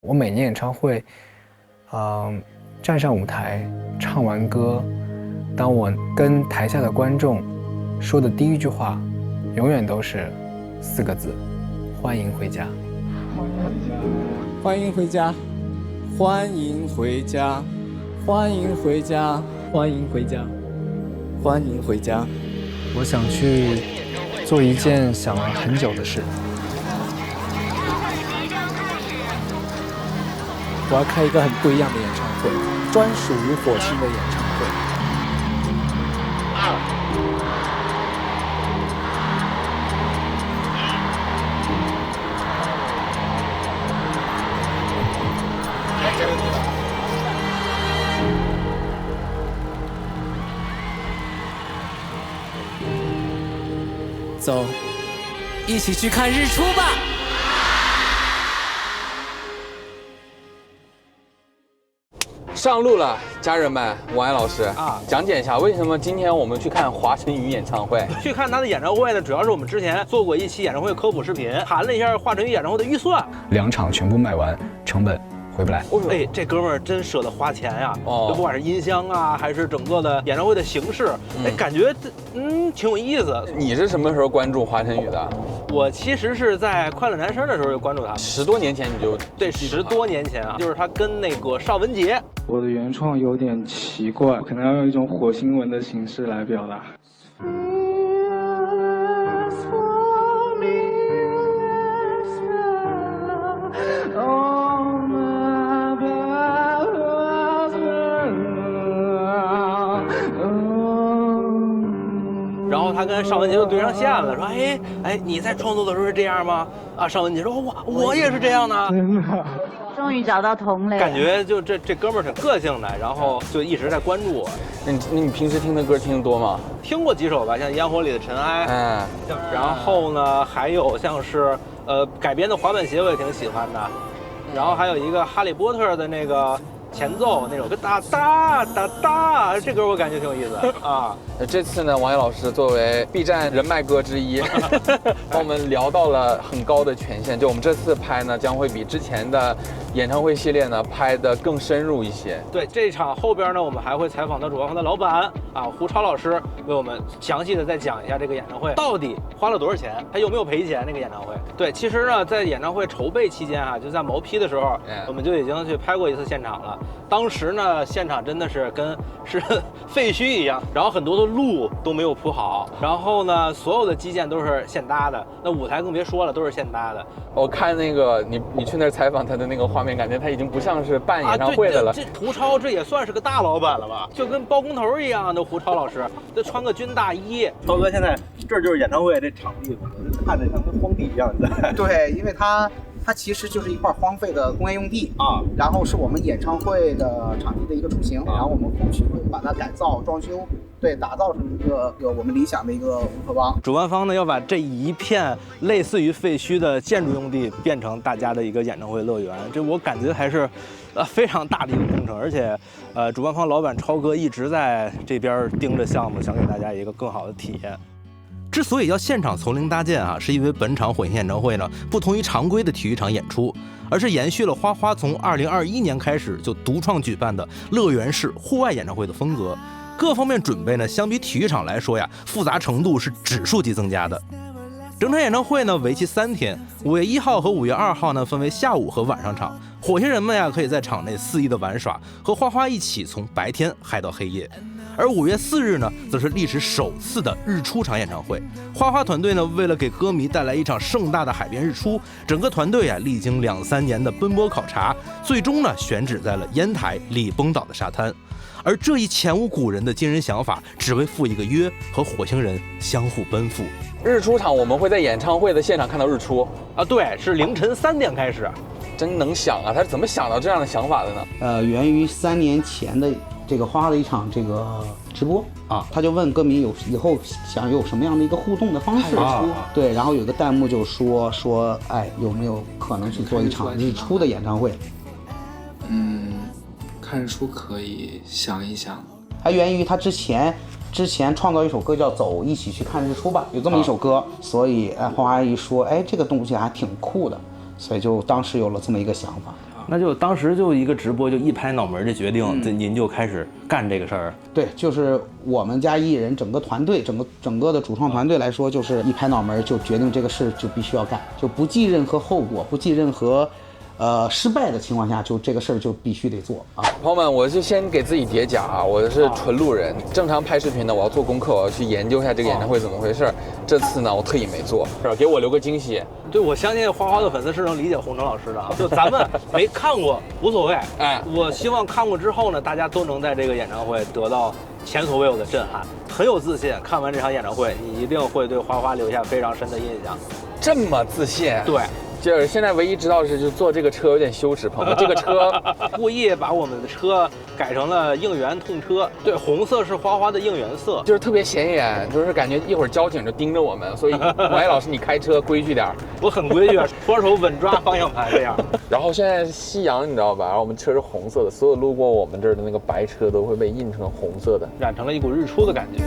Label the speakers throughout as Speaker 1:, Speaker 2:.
Speaker 1: 我每年演唱会，站上舞台唱完歌，当我跟台下的观众说的第一句话，永远都是4个字：欢迎回家。
Speaker 2: 欢迎回家，欢迎回家，欢迎回家，欢迎回家，欢迎回家。
Speaker 1: 我想去做一件想了很久的事。
Speaker 2: 我要开一个很不一样的演唱会，专属于火星的演唱会。走，一起去看日出吧。
Speaker 3: 上路了，家人们，王安老师啊，讲解一下为什么今天我们去看华晨宇演唱会？
Speaker 4: 去看他的演唱会呢，主要是我们之前做过一期演唱会科普视频，谈了一下华晨宇演唱会的预算
Speaker 1: ，2场全部卖完，成本回不来。
Speaker 4: 哎，这哥们儿真舍得花钱呀！就不管是音箱啊，还是整个的演唱会的形式，哎，感觉挺有意思。
Speaker 3: 你是什么时候关注华晨宇的？
Speaker 4: 我其实是在快乐男声的时候就关注他
Speaker 3: ，10多年前你就
Speaker 4: 对，10多年前啊，就是他跟那个邵文杰。
Speaker 5: 我的原创有点奇怪，可能要用一种火星文的形式来表达。
Speaker 4: 然后他跟邵文杰就对上线了，说：“哎，你在创作的时候是这样吗？”啊，邵文杰说：“我也是这样的。”
Speaker 5: 真的。
Speaker 6: 终于找到同类，
Speaker 4: 感觉就这哥们儿挺个性的，然后就一直在关注我。
Speaker 3: 你平时听的歌听得多吗？
Speaker 4: 听过几首吧，像《烟火里的尘埃》，然后呢，还有像是改编的滑板鞋我也挺喜欢的，然后还有一个《哈利波特》的那个前奏那首歌哒哒哒哒，这歌我感觉挺有意思啊。
Speaker 3: 这次呢，王源老师作为 B 站人脉哥之一，帮我们聊到了很高的权限。就我们这次拍呢，将会比之前的演唱会系列呢拍得更深入一些。
Speaker 4: 对，这场后边呢，我们还会采访到主办方的老板啊，胡超老师，为我们详细的再讲一下这个演唱会到底花了多少钱，他有没有赔钱。那个演唱会，对，其实呢，在演唱会筹备期间啊，就在毛坯的时候，我们就已经去拍过一次现场了。当时呢，现场真的是跟废墟一样，然后很多的路都没有铺好，然后呢，所有的基建都是现搭的，那舞台更别说了，都是现搭的。
Speaker 3: 我看那个你去那儿采访他的那个画面，感觉他已经不像是办演唱会的了。
Speaker 4: 这胡超这也算是个大老板了吧？就跟包工头一样的胡超老师，这穿个军大衣。涛哥，现在这就是演唱会这场地，看着像跟荒地一样的。
Speaker 7: 对，因为它其实就是一块荒废的工业用地啊，然后是我们演唱会的场地的一个雏形，然后我们后续会把它改造装修，对，打造成一个我们理想的一个乌托邦。
Speaker 4: 主办方呢要把这一片类似于废墟的建筑用地变成大家的一个演唱会乐园，这我感觉还是非常大的一个工程，而且主办方老板超哥一直在这边盯着项目，想给大家一个更好的体验。之所以要现场从零搭建啊，是因为本场火星演唱会呢，不同于常规的体育场演出，而是延续了花花从2021年开始就独创举办的乐园式户外演唱会的风格。各方面准备呢，相比体育场来说呀，复杂程度是指数级增加的。整场演唱会呢为期3天，5月1号和5月2号呢分为下午和晚上场。火星人们呀可以在场内肆意的玩耍，和花花一起从白天嗨到黑夜。而5月4日呢，则是历史首次的日出场演唱会。花花团队呢，为了给歌迷带来一场盛大的海边日出，整个团队历经2-3年的奔波考察，最终呢选址在了烟台礼崩岛的沙滩。而这一前无古人的惊人想法，只为赴一个约，和火星人相互奔赴。
Speaker 3: 日出场我们会在演唱会的现场看到日出
Speaker 4: 啊，对，是凌晨3点开始。
Speaker 3: 真能想啊，他是怎么想到这样的想法的呢？
Speaker 7: 源于3年前的这个花花的一场这个直播啊，他就问歌迷以后想有什么样的一个互动的方式对，然后有个弹幕就说，哎，有没有可能去做一场日出的演唱会？
Speaker 5: 看日出可以想一想。
Speaker 7: 它源于他之前创造一首歌叫《走，一起去看日出吧》，有这么一首歌，所以花花一说，哎，这个东西还挺酷的，所以就当时有了这么一个想法。
Speaker 4: 那就当时就一个直播就一拍脑门就决定，您就开始干这个事儿。
Speaker 7: 对，就是我们家艺人整个团队，整个的主创团队来说，就是一拍脑门就决定这个事就必须要干，就不计任何后果，不计任何失败的情况下，就这个事儿就必须得做啊！
Speaker 3: 朋友们，我是先给自己叠甲啊，我是纯路人。正常拍视频呢，我要做功课，我要去研究一下这个演唱会怎么回事。这次呢，我特意没做，是吧？给我留个惊喜。
Speaker 4: 对，我相信花花的粉丝是能理解洪程老师的啊。就咱们没看过无所谓，哎，我希望看过之后呢，大家都能在这个演唱会得到前所未有的震撼，很有自信。看完这场演唱会，你一定会对花花留下非常深的印象。
Speaker 3: 这么自信？
Speaker 4: 对。
Speaker 3: 就是现在唯一知道的是，就坐这个车有点羞耻，朋友们。这个车
Speaker 4: 故意把我们的车改成了应援痛车，对，红色是花花的应援色，
Speaker 3: 就是特别显眼，就是感觉一会儿交警就盯着我们。所以王爷老师，你开车规矩点。
Speaker 4: 我很规矩，双手稳抓方向盘这样。
Speaker 3: 然后现在是夕阳，你知道吧？然后我们车是红色的，所有路过我们这儿的那个白车都会被印成红色的，
Speaker 4: 染成了一股日出的感觉。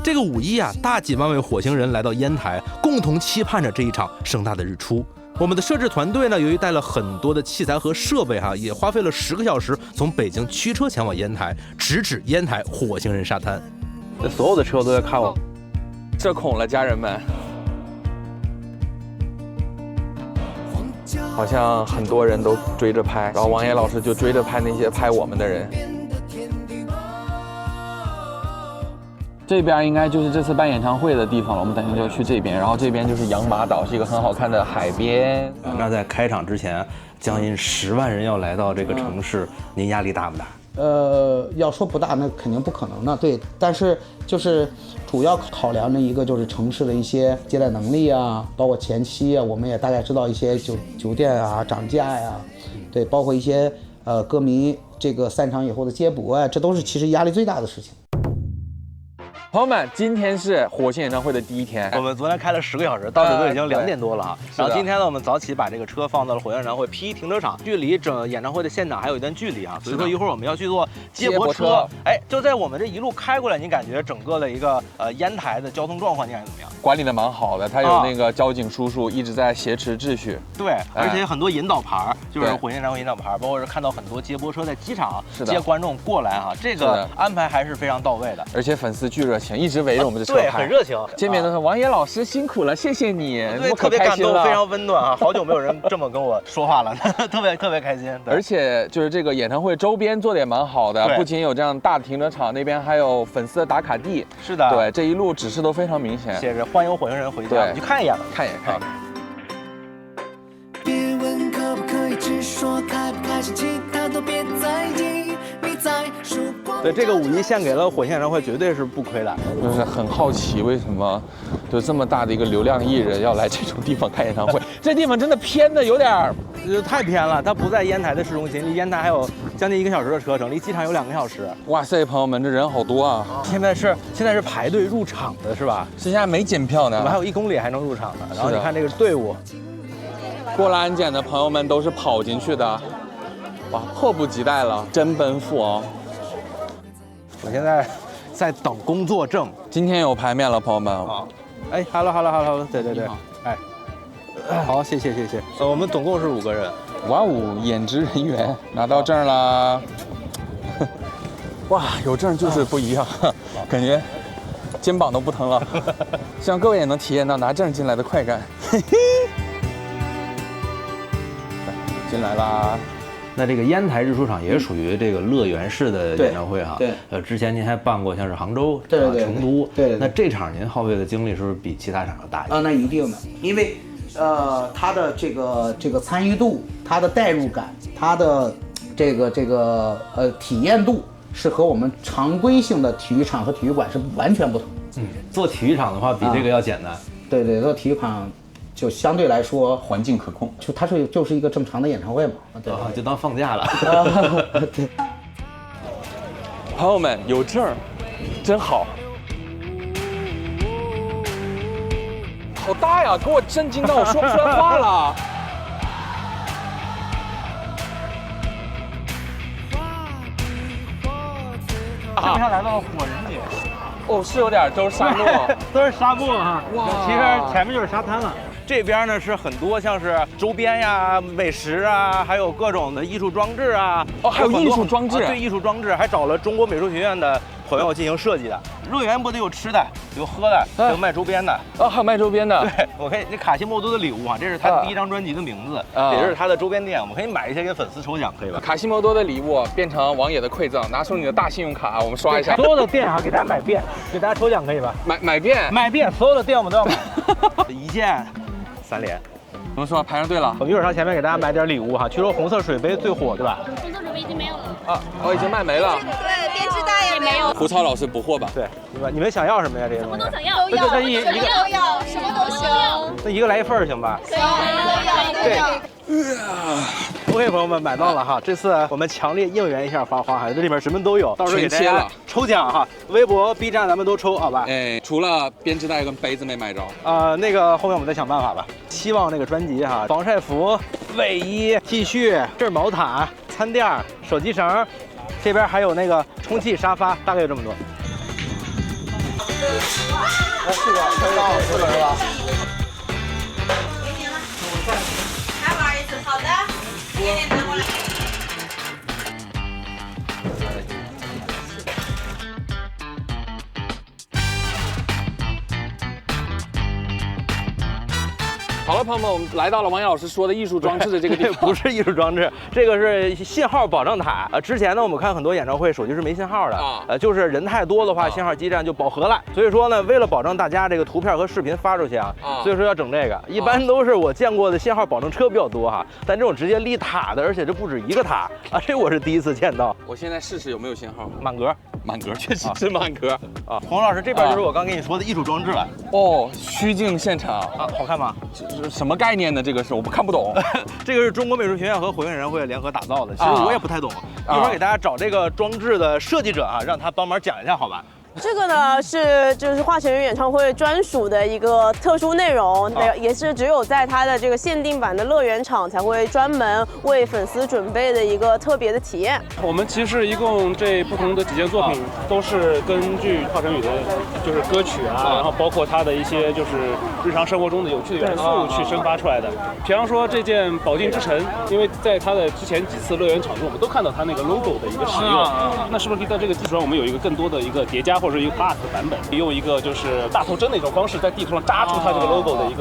Speaker 8: 这个5·1啊，大几万位火星人来到烟台，共同期盼着这一场盛大的日出。我们的摄制团队呢，由于带了很多的器材和设备也花费了10个小时，从北京驱车前往烟台，直指烟台火星人沙滩。
Speaker 4: 这所有的车都在看我，
Speaker 3: 社恐了，家人们。好像很多人都追着拍，然后王爷老师就追着拍那些拍我们的人。这边应该就是这次办演唱会的地方了，我们等一下就去这边，然后这边就是养马岛，是一个很好看的海边。
Speaker 4: 那在开场之前，将近10万人要来到这个城市，您压力大不大？
Speaker 7: 要说不大，那肯定不可能的，对。但是就是主要考量的一个就是城市的一些接待能力啊，包括前期啊，我们也大概知道一些酒店啊涨价呀，对，包括一些歌迷这个散场以后的接驳啊，这都是其实压力最大的事情。
Speaker 3: 朋友们，今天是火星演唱会的第一天。
Speaker 4: 我们昨天开了10个小时，到这都已经2点多了啊。然后今天呢，我们早起把这个车放到了火星演唱会 P1停车场，距离整演唱会的现场还有一段距离啊。所以说一会儿我们要去坐接驳车。哎，就在我们这一路开过来，你感觉整个的一个烟台的交通状况，你感觉怎么样？
Speaker 3: 管理的蛮好的，他有那个交警叔叔一直在挟持秩序。
Speaker 4: 对，而且很多引导牌，就是火星演唱会引导牌，包括是看到很多接驳车在机场接观众过来啊，这个安排还是非常到位的。
Speaker 3: 而且粉丝巨热情，一直围着我们的车
Speaker 4: 拍，对，很热情。
Speaker 3: 见面的时候，王爷老师辛苦了，谢谢你，
Speaker 4: 对，特别感动，非常温暖啊！好久没有人这么跟我说话了，特别开心。
Speaker 3: 而且就是这个演唱会周边做的也蛮好的，不仅有这样大的停车场，那边还有粉丝的打卡地。
Speaker 4: 是的，
Speaker 3: 对，这一路指示都非常明显，
Speaker 4: 写着欢迎火星人回家，你去看一眼吧，
Speaker 3: 看一眼。
Speaker 9: 别问可不可以，只说开不开心，其他都别在意。
Speaker 4: 对，这个5·1献给了火星演唱会，绝对是不亏的。
Speaker 3: 就是很好奇，为什么就这么大的一个流量艺人要来这种地方开演唱会？这地方真的偏的有点
Speaker 4: 太偏了，它不在烟台的市中心，离烟台还有将近1个小时的车程，离机场有2个小时。
Speaker 3: 哇塞，朋友们，这人好多啊！
Speaker 4: 现在是排队入场的是吧？
Speaker 3: 现在没检票呢，
Speaker 4: 我们还有1公里还能入场呢。然后你看这个队伍，
Speaker 3: 过了安检的朋友们都是跑进去的。哇，迫不及待了，真奔赴哦！
Speaker 4: 我现在在等工作证，
Speaker 3: 今天有排面了，朋友们。
Speaker 4: 哎 ，hello， 对，哎，好，谢谢。我们总共是5个人。
Speaker 3: 哇哦，演职人员拿到证啦！哇，有证就是不一样，感觉肩膀都不疼了。希望各位也能体验到拿证进来的快感。进来啦！
Speaker 4: 那这个烟台日出场也是属于这个乐园式的演唱会哈。
Speaker 7: 对。
Speaker 4: 之前您还办过像是杭州、成都。对。那这场您耗费的精力是不是比其他场要大一些？
Speaker 7: 那一定的，因为它的这个参与度、它的代入感、它的这个体验度是和我们常规性的体育场和体育馆是完全不同。
Speaker 4: 做体育场的话比这个要简单。
Speaker 7: 对，做体育场。就相对来说
Speaker 3: 环境可控，
Speaker 7: 就它就是一个正常的演唱会嘛，
Speaker 4: 对，就当放假了。
Speaker 7: 对，
Speaker 3: 朋友们有证儿，真好，好大呀，给我震惊到我说不出来话了。
Speaker 4: 是不是来到了火人节？
Speaker 3: 哦，是有点，都是沙漠，
Speaker 4: 都是沙漠哈。哇，其实前面就是沙滩了。这边呢是很多像是周边呀、美食啊，还有各种的艺术装置啊。
Speaker 3: 哦，还有艺术装置？
Speaker 4: 对，艺术装置，还找了中国美术学院的朋友进行设计的。乐园不得有吃的，有喝的，还有卖周边的。
Speaker 3: 哦，还有卖周边的。
Speaker 4: 对，我可以，那卡西莫多的礼物啊，这是他第一张专辑的名字，也是他的周边店，我们可以买一些给粉丝抽奖，可以吧？
Speaker 3: 卡西莫多的礼物变成王野的馈赠，拿出你的大信用卡，我们刷一下。
Speaker 4: 所有的店啊，给大家买遍，给大家抽奖，可以吧？
Speaker 3: 买遍，
Speaker 4: 买遍，所有的店我们都要买。一键3连。
Speaker 3: 怎么说？排上队了。
Speaker 4: 我们一会儿上前面给大家买点礼物哈。据说红色水杯最火，对吧？
Speaker 6: 红色水杯已经没有了。
Speaker 3: 啊，哦，已经卖没了。
Speaker 6: 对，编织袋也没有。
Speaker 3: 胡超老师补货吧。
Speaker 4: 对，你们想要什么呀？这些东西？
Speaker 6: 什么都想要。都要。
Speaker 4: 一个
Speaker 6: 都要，什么都行。
Speaker 4: 那一个来1份行吧？
Speaker 6: 可以，都要。
Speaker 4: OK， 朋友们买到了哈！这次我们强烈应援一下花花哈，这里面什么都有，到时候给大家抽奖哈。微博、B 站咱们都抽，好吧？
Speaker 3: 哎，除了编织袋跟杯子没买着。
Speaker 4: 那个后面我们再想办法吧。希望这个专辑哈，防晒服、卫衣、T 恤，这是毛毯、餐垫、手机绳，这边还有那个充气沙发，大概有这么多。
Speaker 3: 是的，可以到4本是吧？
Speaker 6: 还玩一次，好的，点点拿过来。
Speaker 3: 好了，朋友们，我们来到了王野老师说的艺术装置的这个地方。
Speaker 4: 不是艺术装置，这个是信号保证塔。之前呢，我们看很多演唱会手机是没信号的，就是人太多的话，信号基站就饱和了。所以说呢，为了保证大家这个图片和视频发出去啊，所以说要整这个。一般都是我见过的信号保证车比较多哈，但这种直接立塔的，而且这不止一个塔啊，这我是第一次见到。
Speaker 3: 我现在试试有没有信号，
Speaker 4: 满格。
Speaker 3: 满格确实是满格
Speaker 4: 啊！洪老师，这边就是我刚跟你说的艺术装置了。
Speaker 3: 哦，虚境现场
Speaker 4: 啊，好看吗？
Speaker 3: 这什么概念呢？这个是我看不懂。
Speaker 4: 这个是中国美术学院和火星演唱会联合打造的，其实我也不太懂。一会儿给大家找这个装置的设计者啊，让他帮忙讲一下，好吧？
Speaker 10: 这个呢就是华晨宇演唱会专属的一个特殊内容，也是只有在它的这个限定版的乐园场才会专门为粉丝准备的一个特别的体验。
Speaker 11: 我们其实一共这不同的几件作品都是根据华晨宇的就是歌曲啊，然后包括他的一些就是日常生活中的有趣的元素去生发出来的。比方说这件《宝镜之城》，因为在他的之前几次乐园场中，我们都看到他那个 logo 的一个使用，那是不是可以在这个基础上，我们有一个更多的一个叠加或者一个 plus 的版本，用一个就是大头针的一种方式，在地图上扎出它这个 logo 的一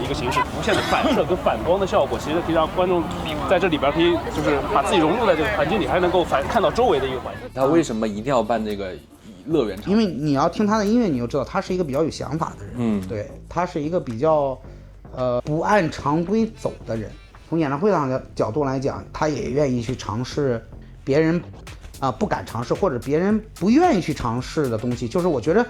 Speaker 11: 个形式，无限的反射跟反光的效果，其实可以让观众在这里边可以就是把自己融入在这个环境里，还能够看到周围的一个环境。
Speaker 3: 他为什么一定要办这个乐园场？
Speaker 7: 因为你要听他的音乐，你就知道他是一个比较有想法的人。对，他是一个比较不按常规走的人。从演唱会上的角度来讲，他也愿意去尝试别人不敢尝试或者别人不愿意去尝试的东西，就是我觉得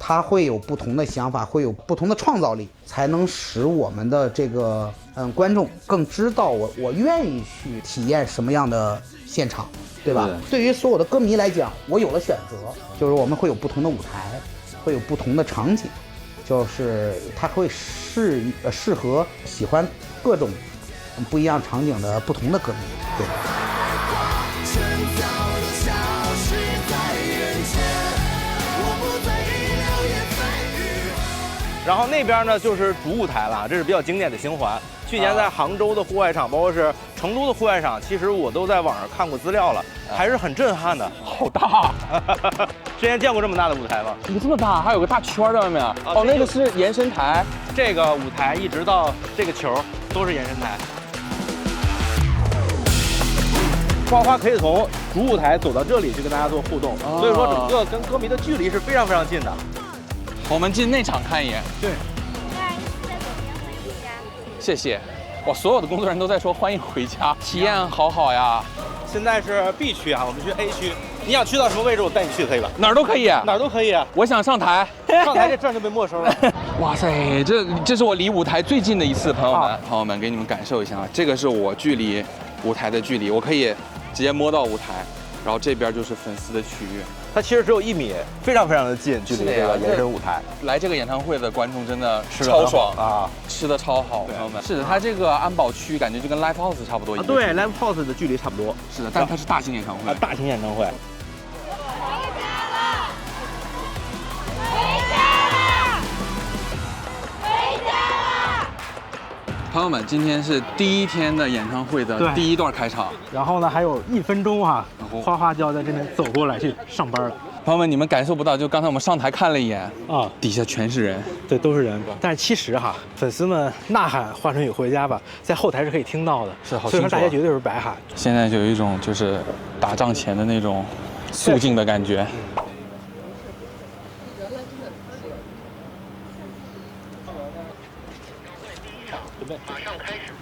Speaker 7: 他会有不同的想法，会有不同的创造力，才能使我们的这个观众更知道我愿意去体验什么样的现场，对吧？对于所有的歌迷来讲，我有了选择，就是我们会有不同的舞台，会有不同的场景，就是它会适合喜欢各种不一样场景的不同的歌迷，对。
Speaker 4: 然后那边呢就是主舞台了，这是比较经典的星环。去年在杭州的户外场，包括是成都的户外场，其实我都在网上看过资料了，还是很震撼的。
Speaker 3: 好大！
Speaker 4: 之前见过这么大的舞台吗？
Speaker 3: 怎么这么大？还有个大圈在外面。哦，那个是延伸台。
Speaker 4: 这个舞台一直到这个球都是延伸台。花花可以从主舞台走到这里去跟大家做互动，所以说整个跟歌迷的距离是非常非常近的。
Speaker 3: 我们进内场看一眼。
Speaker 4: 对。
Speaker 3: 谢谢。哇，所有的工作人员都在说欢迎回家，体验好好呀。
Speaker 4: 现在是 B 区啊，我们去 A 区。你想去到什么位置，我带你去，可以吧？
Speaker 3: 哪儿都可以，
Speaker 4: 哪儿都可以啊。
Speaker 3: 我想上台，
Speaker 4: 上台这证就被没收了。
Speaker 3: 哇塞，这是我离舞台最近的一次，朋友们，给你们感受一下啊，这个是我距离舞台的距离，我可以直接摸到舞台，然后这边就是粉丝的区域。
Speaker 4: 它其实只有1米，非常非常的近，距离这个延伸舞台。
Speaker 3: 来这个演唱会的观众真的超爽啊，吃的超好，朋友们。是的，它这个安保区感觉就跟 Live House 差不多。
Speaker 4: 对 ，Live House 的距离差不多。
Speaker 3: 是的，但是它是大型演唱会。
Speaker 4: 大型演唱会。
Speaker 3: 朋友们，今天是第一天的演唱会的第一段开场，
Speaker 4: 然后呢还有1分钟啊，花花就要在这边走过来去上班了。
Speaker 3: 朋友们，你们感受不到，就刚才我们上台看了一眼
Speaker 4: 啊，
Speaker 3: 底下全是人，
Speaker 4: 对，都是人。但是其实哈，粉丝们呐喊华晨宇回家吧，在后台是可以听到的，
Speaker 3: 是好清楚。
Speaker 4: 所以说大家绝对是白喊。
Speaker 3: 现在就有一种就是打仗前的那种肃静的感觉。
Speaker 4: 准备，马上开始。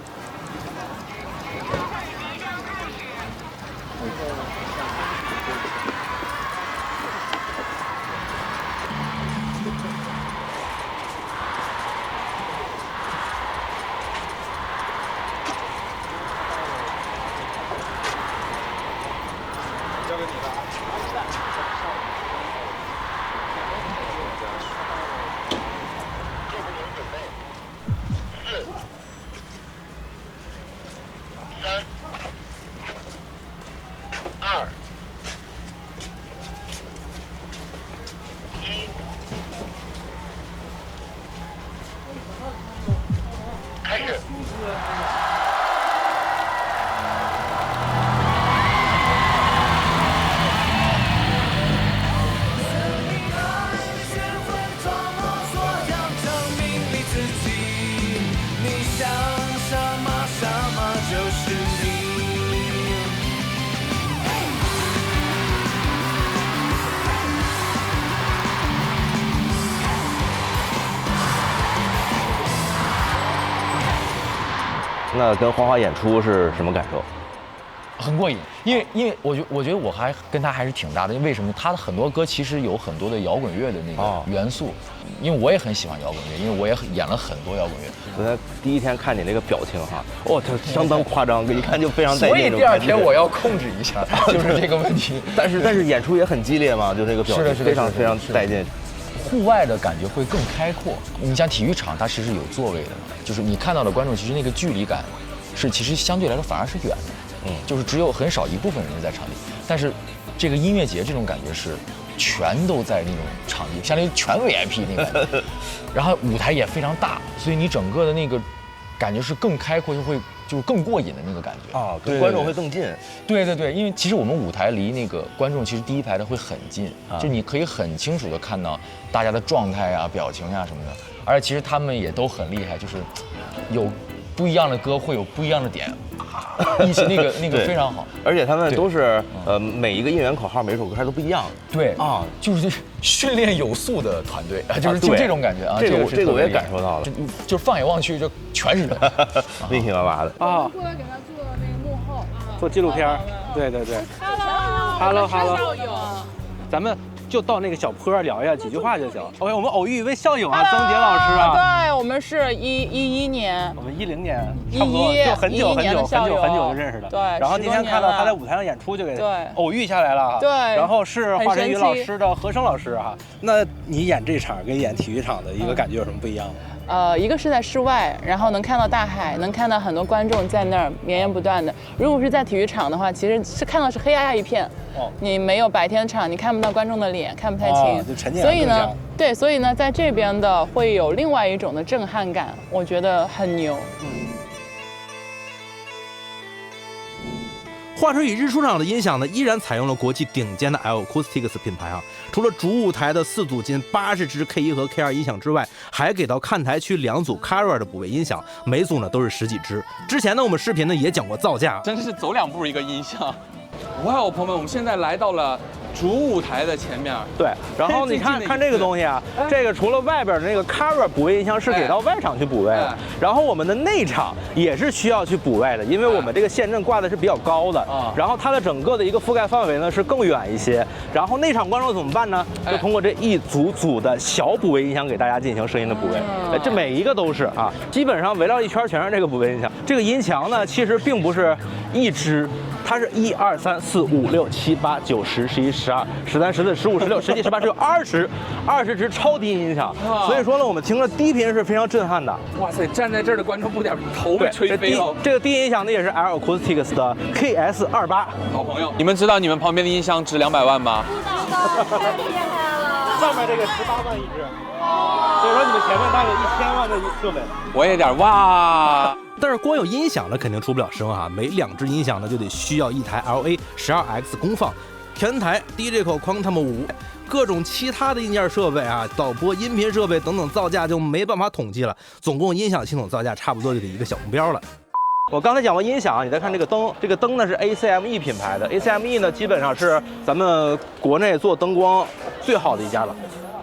Speaker 11: 交给你了。
Speaker 8: 那跟花花演出是什么感受？
Speaker 12: 很过瘾，因为我觉得我还跟他还是挺搭的。因为为什么？他的很多歌其实有很多的摇滚乐的那个元素，因为我也很喜欢摇滚乐，因为我也演了很多摇滚乐。
Speaker 8: 昨天第一天看你那个表情哈，他相当夸张，一看就非常带劲。
Speaker 12: 所以第2天我要控制一下，就是这个问题。
Speaker 8: 但是演出也很激烈嘛，就这个表情非常非常带劲。
Speaker 12: 户外的感觉会更开阔。你像体育场，它其实有座位的，就是你看到的观众，其实那个距离感是其实相对来说反而是远的，就是只有很少一部分人在场地。但是这个音乐节这种感觉是全都在那种场地，相当于全 VIP 那个感觉。然后舞台也非常大，所以你整个的那个感觉是更开阔，就是更过瘾的那个感觉
Speaker 8: 啊，跟观众会更近。
Speaker 12: 对，因为其实我们舞台离那个观众其实第一排的会很近，就你可以很清楚的看到大家的状态啊、表情啊什么的。而且其实他们也都很厉害，就是有不一样的歌会有不一样的点，一起那个非常好。
Speaker 8: 而且他们都是每一个应援口号、每首歌还都不一样。
Speaker 12: 对啊，就是训练有素的团队啊，就是这种感觉啊。
Speaker 8: 这个我也感受到了，
Speaker 12: 就放眼望去就全是人，
Speaker 8: 密密麻麻的
Speaker 13: 啊。过来给他做那个幕后，
Speaker 4: 做纪录片。对。Hello， 咱们就到那个小坡聊一下几句话就行。OK， 我们偶遇一位校友啊，曾杰老师啊。
Speaker 13: 对，我们是11年，
Speaker 4: 我们10年，差不多就很久就认识的。
Speaker 13: 对。
Speaker 4: 然后今天看到他在舞台上演出，就给偶遇下来了。
Speaker 13: 对。
Speaker 4: 然后是华晨宇老师的和声老师哈。那你演这场跟演体育场的一个感觉有什么不一样吗？
Speaker 13: 一个是在室外，然后能看到大海，能看到很多观众在那儿绵延不断的。如果是在体育场的话，其实是看到是黑压压一片，你没有白天场，你看不到观众的脸，看不太清。
Speaker 4: 就沉浸
Speaker 13: 感所以呢，在这边的会有另外一种的震撼感，我觉得很牛。
Speaker 8: 华晨宇日出场的音响呢，依然采用了国际顶尖的 L Acoustics 品牌啊。除了主舞台的4组近80支 K1 和 K2 音响之外，还给到看台区2组 Carrier 的补位音响，每组呢都是10几支。之前呢，我们视频呢也讲过造价，
Speaker 3: 真是走2步一个音响。哇哦，朋友们，我们现在来到了主舞台的前面。
Speaker 4: 对，然后你看这个东西啊，这个除了外边的那个 Carrier 补位音箱是给到外场去补位的，然后我们的内场也是需要去补位的，因为我们这个线阵挂的是比较高的，然后它的整个的一个覆盖范围呢是更远一些。然后内场观众怎么办呢？就通过这一组的小补位音箱给大家进行声音的补位，这每一个都是啊，基本上围绕一圈全是这个补位音箱。这个音墙呢，其实并不是一支。它是1、2、3、4、5、6、7、8、9、10、11、12、13、14、15、16、17、18，只有20支超低音响。所以说呢，我们听着低频是非常震撼的。
Speaker 3: 哇塞，站在这儿的观众不点头被吹飞了。
Speaker 4: 这个低音响呢也是 L Acoustics 的 KS28。
Speaker 3: 好朋友，你们知道你们旁边的音箱值200万吗？
Speaker 13: 不知道，太厉害了。
Speaker 4: 上面这个18万一支。所以说你们前面大概有1000万的设备。
Speaker 3: 我有点哇。
Speaker 8: 但是光有音响呢，肯定出不了声啊。每2只音响呢，就得需要一台 LA12X 功放，调音台、DJ 口、Quantum 5，各种其他的硬件设备啊，导播、音频设备等等，造价就没办法统计了。总共音响系统造价差不多就得1个小目标了。我刚才讲过音响，你再看这个灯，这个灯呢是 ACME 品牌的 ，ACME 呢基本上是咱们国内做灯光最好的一家了。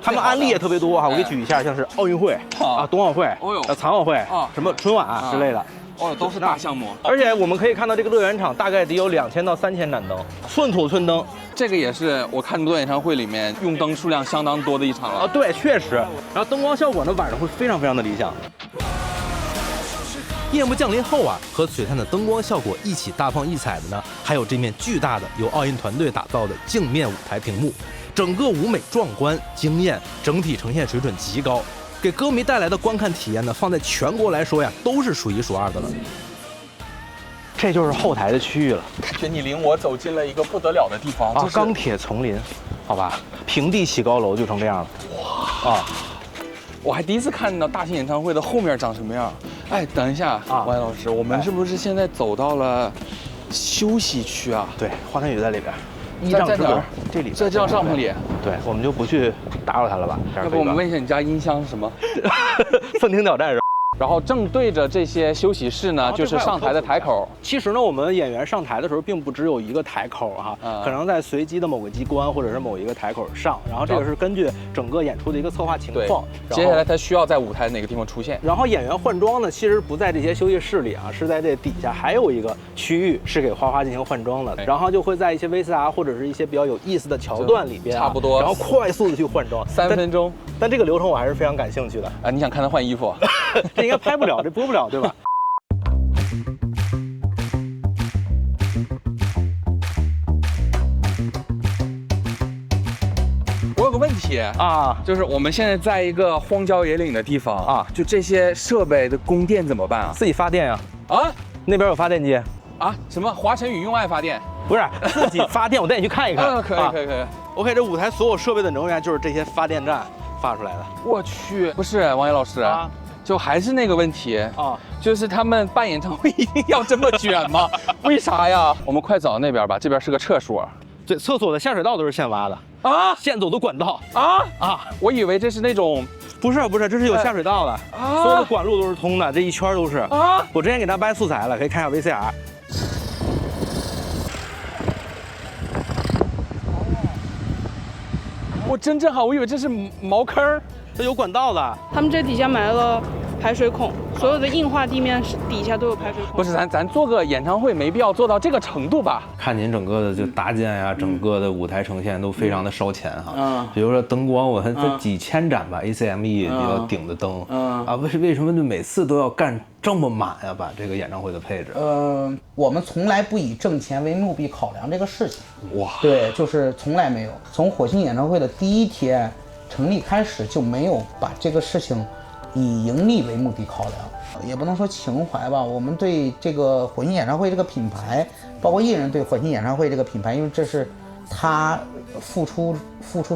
Speaker 8: 他们案例也特别多哈，我给举一下，像是奥运会啊、冬奥会、残奥会、什么春晚之类的。
Speaker 3: 都是大项目。
Speaker 8: 而且我们可以看到这个乐园场大概得有2000到3000盏灯，寸土寸灯。
Speaker 3: 这个也是我看这么多演唱会里面用灯数量相当多的一场了。
Speaker 8: 啊，对，确实。然后灯光效果呢，晚上会非常的理想。夜幕降临后啊，和璀璨的灯光效果一起大放异彩的呢，还有这面巨大的由奥运团队打造的镜面舞台屏幕，整个舞美壮观惊艳，整体呈现水准极高，给歌迷带来的观看体验呢，放在全国来说呀，都是数1数2的了。这就是后台的区域了，
Speaker 3: 感觉你领我走进了一个不得了的地方
Speaker 8: 啊！钢铁丛林，好吧，平地起高楼就成这样了。哇啊！
Speaker 3: 我还第一次看到大型演唱会的后面长什么样。哎，等一下啊，王老师，我们是不是现在走到了休息区啊？
Speaker 8: 对，花坛宇在里边。
Speaker 3: 在哪儿？
Speaker 8: 这里，
Speaker 3: 在这张帐篷里。
Speaker 8: 对，我们就不去打扰他了吧。
Speaker 3: 要不我们问一下你家音箱是什么？
Speaker 8: 愤听挑战是吧？
Speaker 3: 然后正对着这些休息室呢，就是上台的台口。
Speaker 8: 其实呢，我们演员上台的时候，并不只有一个台口哈，可能在随机的某个机关或者是某一个台口上，然后这个是根据整个演出的一个策划情况。
Speaker 3: 接下来他需要在舞台哪个地方出现？
Speaker 8: 然后演员换装呢，其实不在这些休息室里啊，是在这底下还有一个区域是给花花进行换装的，然后就会在一些 VCR 或者是一些比较有意思的桥段里边，
Speaker 3: 差不多，
Speaker 8: 然后快速的去换装
Speaker 3: ，3分钟。
Speaker 8: 但这个流程我还是非常感兴趣的
Speaker 3: 啊！你想看他换衣服？
Speaker 8: 这应该拍不了，这播不了，对吧？
Speaker 3: 我有个问题啊，就是我们现在在一个荒郊野岭的地方啊，就这些设备的供电怎么办啊？
Speaker 8: 自己发电呀！
Speaker 3: 啊，
Speaker 8: 那边有发电机
Speaker 3: 啊？什么华晨宇用爱发电？
Speaker 8: 不是自己发电，我带你去看一看。
Speaker 3: 可以。
Speaker 8: OK， 这舞台所有设备的能源就是这些发电站发出来的。
Speaker 3: 我去，不是王野老师啊。就还是那个问题啊，就是他们办演唱会一定要这么卷吗？为啥呀？我们快走到那边吧，这边是个厕所。
Speaker 8: 对，厕所的下水道都是现挖的
Speaker 3: 啊，
Speaker 8: 现走的管道
Speaker 3: 啊！我以为这是那种，
Speaker 8: 不是，这是有下水道的，所有的管路都是通的，这一圈都是啊。我之前给他掰素材了，可以看一下 VCR。
Speaker 3: 我真正好，我以为这是茅坑，
Speaker 8: 这有管道的。
Speaker 14: 他们这底下埋了排水孔，所有的硬化地面底下都有排水孔。
Speaker 3: 不是，咱做个演唱会没必要做到这个程度吧？
Speaker 15: 看您整个的就搭建呀，整个的舞台呈现都非常的烧钱哈。比如说灯光，我看这几千盏吧 ，ACME 比较顶的灯啊，为什么就每次都要干这么满呀？把这个演唱会的配置？
Speaker 7: 我们从来不以挣钱为目的考量这个事情。
Speaker 3: 哇，
Speaker 7: 对，就是从来没有。从火星演唱会的第1天成立开始就没有把这个事情以盈利为目的考量，也不能说情怀吧。我们对这个火星演唱会这个品牌，包括艺人对火星演唱会这个品牌，因为这是他付出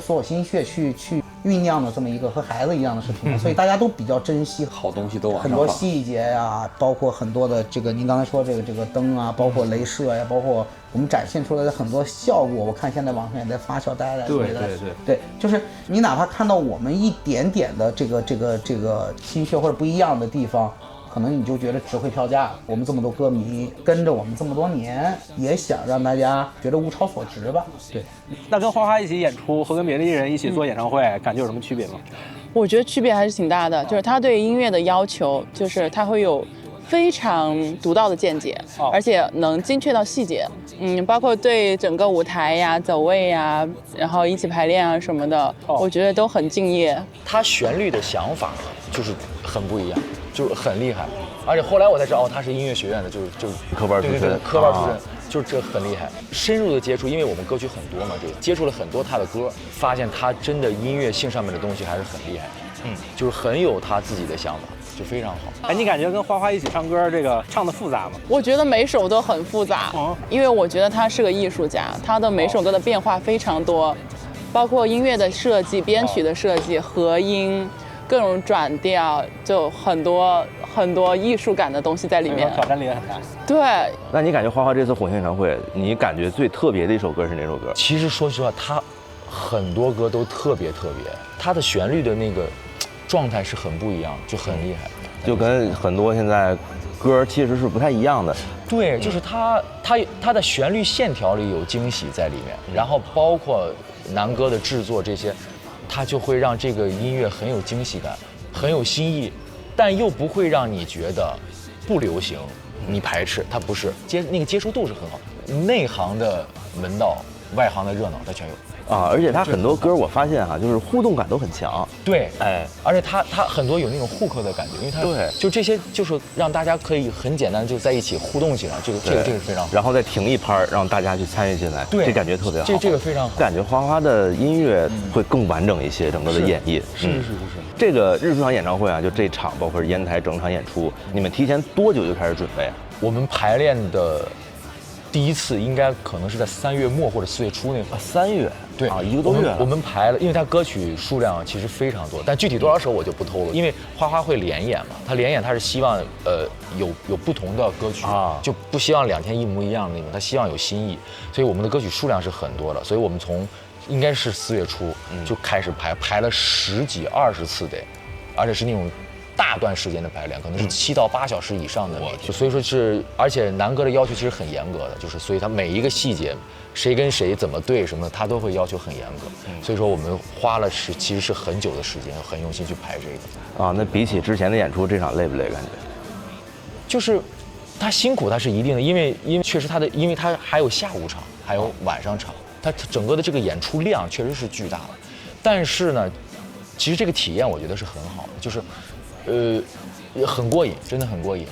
Speaker 7: 所有心血去酝酿的这么一个和孩子一样的事情，所以大家都比较珍惜。
Speaker 3: 好东西都往上
Speaker 7: 很多细节呀，包括很多的这个您刚才说这个灯啊，包括镭射呀，包括我们展现出来的很多效果，我看现在网上也在发酵，大家在对，就是你哪怕看到我们一点点的这个心血或者不一样的地方，可能你就觉得值回票价。我们这么多歌迷跟着我们这么多年，也想让大家觉得物超所值吧。对，
Speaker 8: 那跟花花一起演出和跟别的艺人一起做演唱会，感觉有什么区别吗？
Speaker 13: 我觉得区别还是挺大的，就是他对音乐的要求，就是他会有非常独到的见解，而且能精确到细节。包括对整个舞台呀、走位呀，然后一起排练啊什么的，我觉得都很敬业。
Speaker 12: 他旋律的想法就是很不一样，就是很厉害。而且后来我才知道，他是音乐学院的，就是
Speaker 15: 科班出身，
Speaker 12: 科班出身，就是这很厉害。深入的接触，因为我们歌曲很多嘛，这个接触了很多他的歌，发现他真的音乐性上面的东西还是很厉害。就是很有他自己的想法，就非常好。
Speaker 8: 哎，你感觉跟花花一起唱歌，这个唱的复杂吗？
Speaker 13: 我觉得每首都很复杂，因为我觉得他是个艺术家，他的每首歌的变化非常多。包括音乐的设计、编曲的设计、和音。各种转调，就很多艺术感的东西在里面，
Speaker 4: 挑战力也很大。
Speaker 13: 对，
Speaker 8: 那你感觉花花这次火星演唱会，你感觉最特别的一首歌是哪首歌？
Speaker 12: 其实说实话，他很多歌都特别，他的旋律的那个状态是很不一样，就很厉害，
Speaker 8: 就跟很多现在歌其实是不太一样的。
Speaker 12: 对，就是他的旋律线条里有惊喜在里面，然后包括男歌的制作这些。它就会让这个音乐很有惊喜感，很有新意，但又不会让你觉得不流行，你排斥。它不是那个接受度是很好，内行的门道，外行的热闹，它全有。
Speaker 8: 而且它很多歌我发现就是互动感都很强。
Speaker 12: 对，而且它很多有那种互客的感觉，因为它
Speaker 8: 对，
Speaker 12: 就这些就是让大家可以很简单就在一起互动起来，这个是非常好。
Speaker 8: 然后再停一拍，让大家去参与进来，
Speaker 12: 对，
Speaker 8: 这感觉特别好。
Speaker 12: 这个非常好，
Speaker 8: 感觉花花的音乐会更完整一些，整个的演绎。
Speaker 12: 是。
Speaker 8: 这个日出场演唱会就这场包括烟台整场演出，你们提前多久就开始准备？
Speaker 12: 我们排练的第一次应该可能是在3月末或者4月初那会儿。
Speaker 8: 3月。
Speaker 12: 对
Speaker 8: 1个多月。
Speaker 12: 我们排了，因为它歌曲数量其实非常多，但具体多少首我就不透露，因为花花会连演嘛，他连演他是希望有不同的歌曲就不希望2天一模一样的那种，他希望有新意，所以我们的歌曲数量是很多的，所以我们从应该是4月初就开始排了10几20次得，而且是那种大段时间的排练，可能是7到8小时以上的每天，所以说是，而且男歌的要求其实很严格的，就是所以他每一个细节，谁跟谁怎么对什么的，他都会要求很严格，所以说我们花了其实是很久的时间，很用心去排这个。
Speaker 8: 那比起之前的演出，这场累不累？感觉？
Speaker 12: 就是他辛苦，他是一定的，因为确实因为他还有下午场，还有晚上场，他整个的这个演出量确实是巨大的，但是呢，其实这个体验我觉得是很好的，就是。很过瘾，真的很过瘾。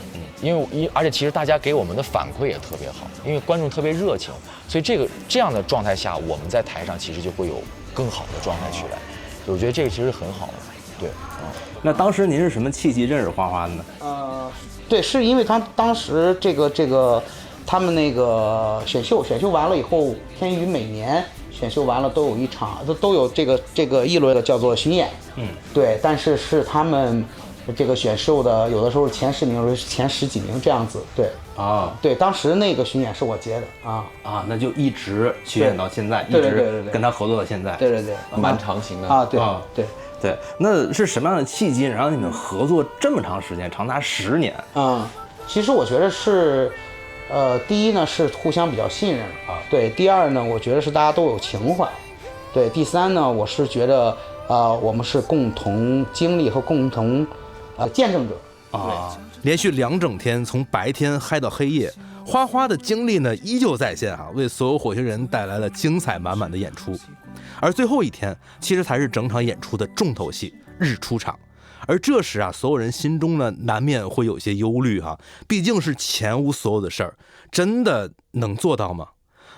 Speaker 12: 而且其实大家给我们的反馈也特别好，因为观众特别热情，所以这样的状态下，我们在台上其实就会有更好的状态去来。我觉得这个其实很好的。对，
Speaker 8: 那当时您是什么契机认识花花的呢？
Speaker 7: 对，是因为他当时这个他们那个选秀完了以后，天娱每年选秀完了都有一场，都有这个一轮的叫做巡演。对，但是他们。这个选秀的有的时候前10名，有的是前10几名这样子，对对，当时那个巡演是我接的
Speaker 8: 那就一直巡演到现在，一直跟他合作到现在，
Speaker 7: 对，
Speaker 3: 蛮长型的
Speaker 7: 对，
Speaker 8: 那是什么样的契机让你们合作这么长时间，长达10年？
Speaker 7: 其实我觉得是，第一呢是互相比较信任对，第二呢我觉得是大家都有情怀，对，第三呢我是觉得我们是共同经历和共同。见证者
Speaker 8: 连续2整天，从白天嗨到黑夜，花花的精力呢依旧在线为所有火星人带来了精彩满满的演出。而最后一天，其实才是整场演出的重头戏——日出场。而这时所有人心中呢难免会有些忧虑毕竟是前无所有的事儿，真的能做到吗？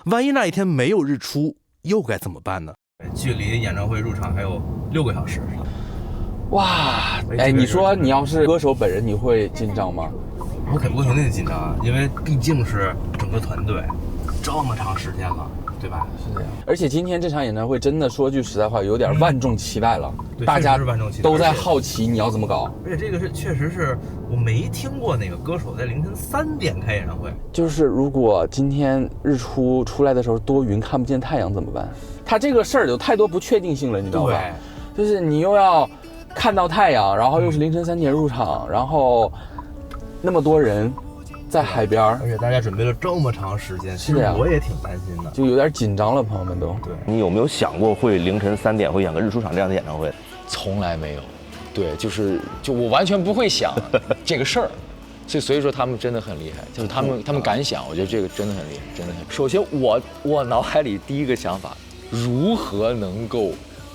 Speaker 8: 万一那一天没有日出，又该怎么办呢？距离演唱会入场还有6个小时。
Speaker 3: 哇，你说你要是歌手本人，你会紧张吗？
Speaker 8: 我肯定紧张因为毕竟是整个团队这么长时间了，对吧？
Speaker 3: 是这样。而且今天这场演唱会真的说句实在话，有点万众期待了，大家都在好奇你要怎么搞。
Speaker 8: 而且这个确实是我没听过哪个歌手在凌晨3点开演唱会。
Speaker 3: 就是如果今天日出出来的时候多云看不见太阳怎么办？他这个事儿有太多不确定性了，你知道吧？就是你又要看到太阳，然后又是凌晨3点入场，然后那么多人在海边，
Speaker 8: 而且大家准备了这么长时间，其实我也挺担心的，
Speaker 3: 就有点紧张了，朋友们都。
Speaker 8: 对，你有没有想过会凌晨3点会演个日出场这样的演唱会？
Speaker 12: 从来没有。对，就我完全不会想这个事儿，所以说他们真的很厉害，就是他们敢想，我觉得这个真的很厉害，真的很。首先我脑海里第一个想法，如何能够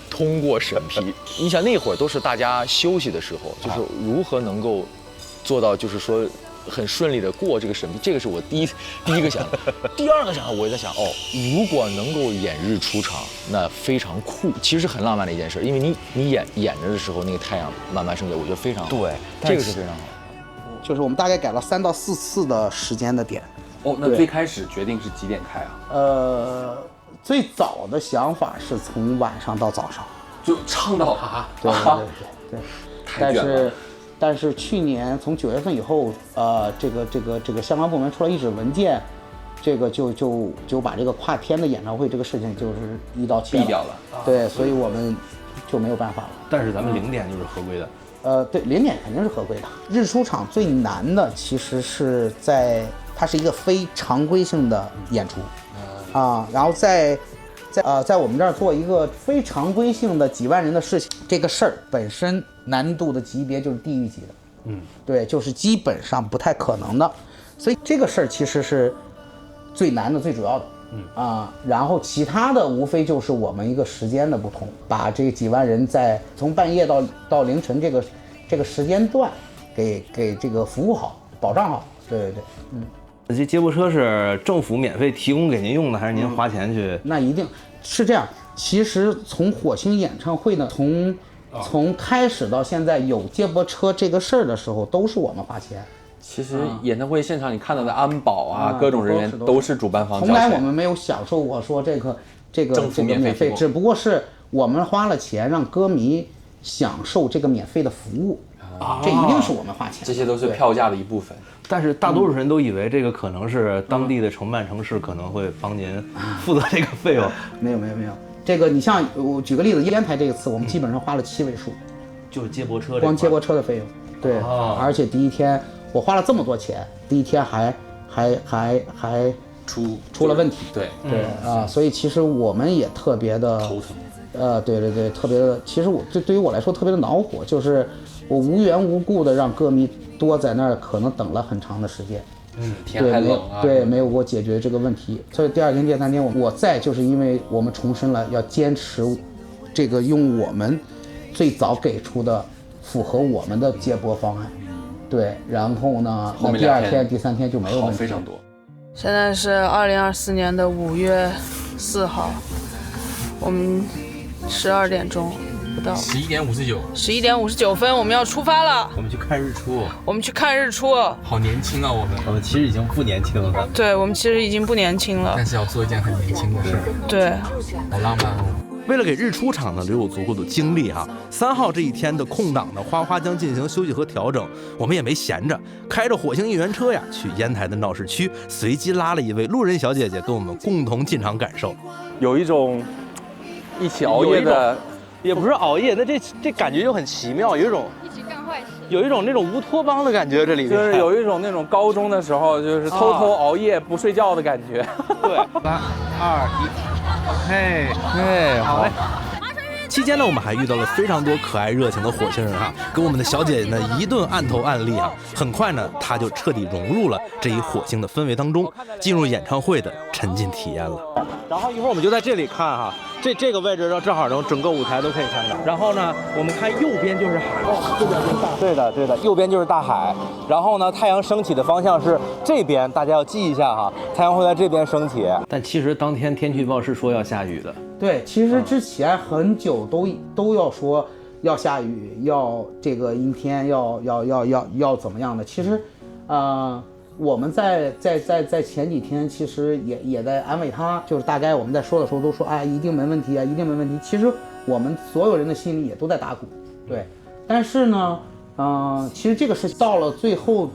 Speaker 12: 通过审批？你想那会儿都是大家休息的时候，就是如何能够做到，就是说很顺利的过这个审批，这个是我第一个想法。第二个想法，我也在想，如果能够演日出场，那非常酷，其实是很浪漫的一件事，因为你演着的时候，那个太阳慢慢升起来，我觉得非常好。
Speaker 7: 对，
Speaker 12: 这个是非常好。
Speaker 7: 就是我们大概改了3到4次的时间的点。
Speaker 3: 那最开始决定是几点开啊
Speaker 7: 最早的想法是从晚上到早上，
Speaker 3: 就唱到
Speaker 7: 对。但是去年从9月份以后，这个相关部门出了一纸文件，这个就把这个跨天的演唱会这个事情就是一刀切
Speaker 3: 毙掉了。
Speaker 7: 对，所以我们就没有办法了。
Speaker 15: 但是咱们0点就是合规的。
Speaker 7: 对，0点肯定是合规的。日出场最难的其实是它是一个非常规性的演出，然后在我们这儿做一个非常规性的几万人的事情，这个事儿本身难度的级别就是地狱级的，对，就是基本上不太可能的，所以这个事儿其实是最难的、最主要的，然后其他的无非就是我们一个时间的不同，把这几万人从半夜到凌晨这个时间段给这个服务好、保障好，对。
Speaker 15: 这接驳车是政府免费提供给您用的，还是您花钱去？
Speaker 7: 那一定是这样。其实从火星演唱会呢，从开始到现在有接驳车这个事儿的时候，都是我们花钱。
Speaker 3: 其实演唱会现场你看到的安保各种人员都是主办方交
Speaker 7: 钱，
Speaker 3: 钱。
Speaker 7: 从来我们没有享受过说这个
Speaker 3: 政府免费，
Speaker 7: 只不过是我们花了钱让歌迷享受这个免费的服务，这一定是我们花钱。
Speaker 3: 这些都是票价的一部分。
Speaker 15: 但是大多数人都以为这个可能是当地的承办城市可能会帮您负责这个费用。
Speaker 7: 没有，这个你像我举个例子，烟台这一次我们基本上花了7位数，
Speaker 15: 就是接驳车，
Speaker 7: 光接驳车的费用。对，而且第一天我花了这么多钱，第一天还出了问题。
Speaker 3: 对
Speaker 7: 所以其实我们也特别的
Speaker 3: 头疼。
Speaker 7: 对，特别的。其实对于我来说特别的恼火，就是我无缘无故的让歌迷多在那儿可能等了很长的时间，
Speaker 3: 天还冷
Speaker 7: 对，没有给我解决这个问题。所以第2天、第3天我在，就是因为我们重申了要坚持这个用我们最早给出的符合我们的接驳方案。对，然后呢，那第2天、第3天就没有问题，
Speaker 3: 非常多。
Speaker 14: 现在是2024年的5月4号，我们12点钟不到
Speaker 3: ，11点
Speaker 14: 59分，我们要出发了。
Speaker 15: 我们去看日出。
Speaker 3: 好年轻啊，我
Speaker 15: 们其实已经不年轻了。
Speaker 14: 对，我们其实已经不年轻了，
Speaker 3: 但是要做一件很年轻的事。
Speaker 14: 对，
Speaker 3: 好浪漫哦。
Speaker 8: 为了给日出场呢留有足够的精力3号这一天的空档呢，花花将进行休息和调整。我们也没闲着，开着火星应援车呀，去烟台的闹市区，随机拉了一位路人小姐姐跟我们共同进场感受。
Speaker 3: 有一种一起熬夜的，
Speaker 15: 也不是熬夜，那这感觉就很奇妙，有一种一起干坏事，有一种那种乌托邦的感觉。这里面
Speaker 3: 就是有一种那种高中的时候就是偷偷熬夜不睡觉的感觉。
Speaker 15: 对，3、2、1。嘿，好嘞。
Speaker 8: 期间呢，我们还遇到了非常多可爱热情的火星人跟我们的小姐姐呢一顿按头按力很快呢，她就彻底融入了这一火星的氛围当中，进入演唱会的沉浸体验了。
Speaker 15: 然后一会儿我们就在这里看这个位置正好能整个舞台都可以看到。然后呢，我们看右边就是海，这边就是大海。对的，右边就是大海。然后呢，太阳升起的方向是这边，大家要记一下太阳会在这边升起。但其实当天天气预报是说要下雨的。
Speaker 7: 对，其实之前很久都要说要下雨，要这个阴天，要怎么样的。其实，我们在前几天其实也在安慰他，就是大概我们在说的时候都说一定没问题一定没问题。其实我们所有人的心里也都在打鼓，对。但是呢，其实这个是到了最后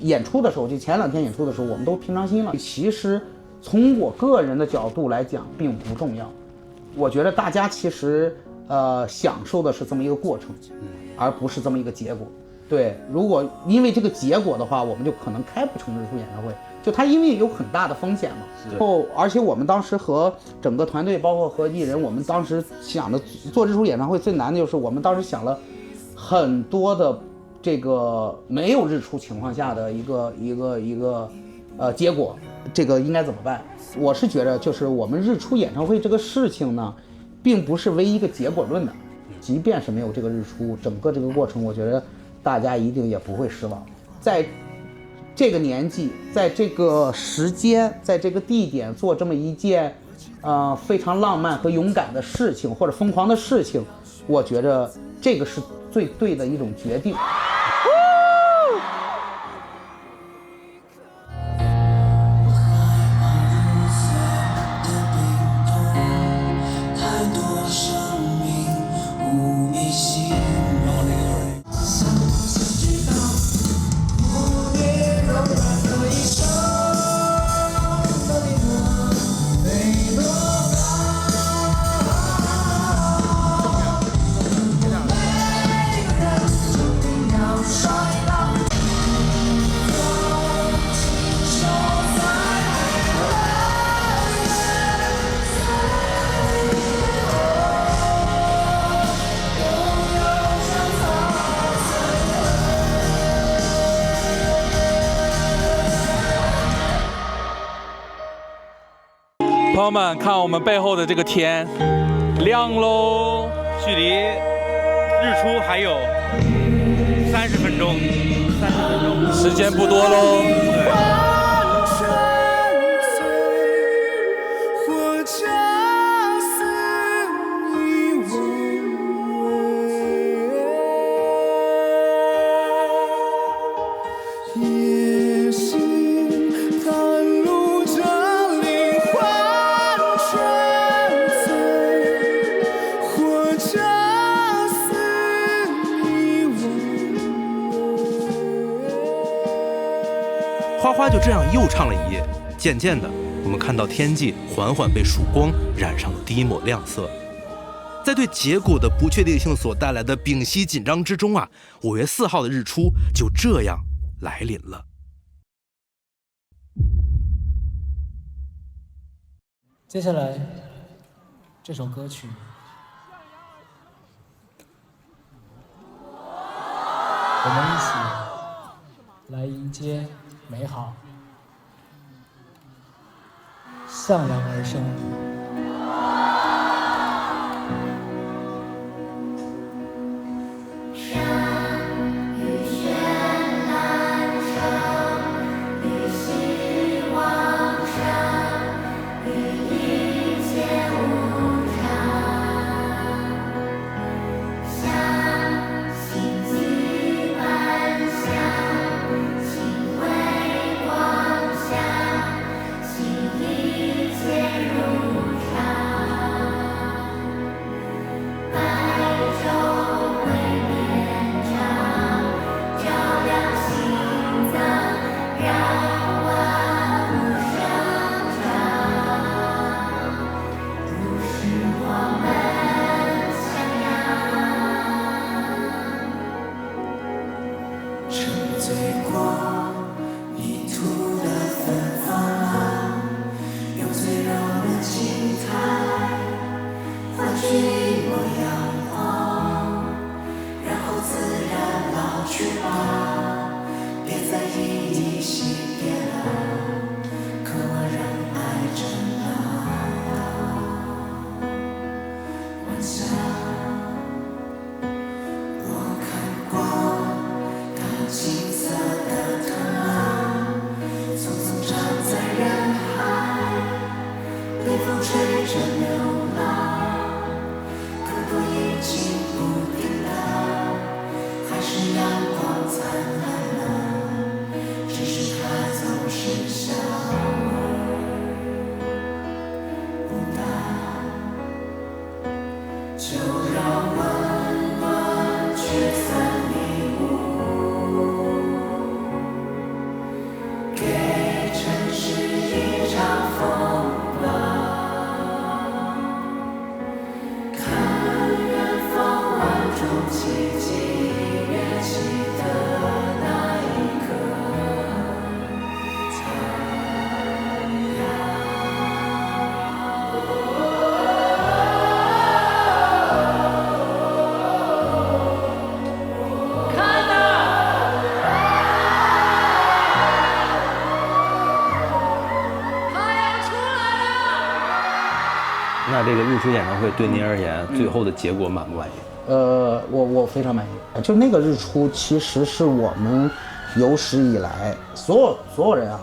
Speaker 7: 演出的时候，就前2天演出的时候，我们都平常心了。其实从我个人的角度来讲，并不重要。我觉得大家其实享受的是这么一个过程，而不是这么一个结果。对，如果因为这个结果的话，我们就可能开不成日出演唱会，就它因为有很大的风险嘛。而且我们当时和整个团队，包括和艺人，我们当时想的做日出演唱会最难的就是我们当时想了很多的这个没有日出情况下的一个结果，这个应该怎么办？我是觉得就是我们日出演唱会这个事情呢，并不是唯一一个结果论的，即便是没有这个日出，整个这个过程，我觉得大家一定也不会失望。在这个年纪，在这个时间，在这个地点做这么一件非常浪漫和勇敢的事情，或者疯狂的事情，我觉得这个是最对的一种决定。
Speaker 3: 朋友们，看我们背后的这个天，亮喽！
Speaker 8: 距离日出还有30分钟，30分钟，
Speaker 3: 时间不多喽。
Speaker 8: 花花就这样又唱了一夜，渐渐的，我们看到天际缓缓被曙光染上了第一抹亮色。在对结果的不确定性所带来的屏息紧张之中啊，5月4号的日出就这样来临了。
Speaker 16: 接下来这首歌曲，我们一起来迎接美好，向阳而生。
Speaker 15: 那这个日出演唱会对您而言，最后的结果满不满意？
Speaker 7: 我非常满意。就那个日出，其实是我们有史以来所有人啊，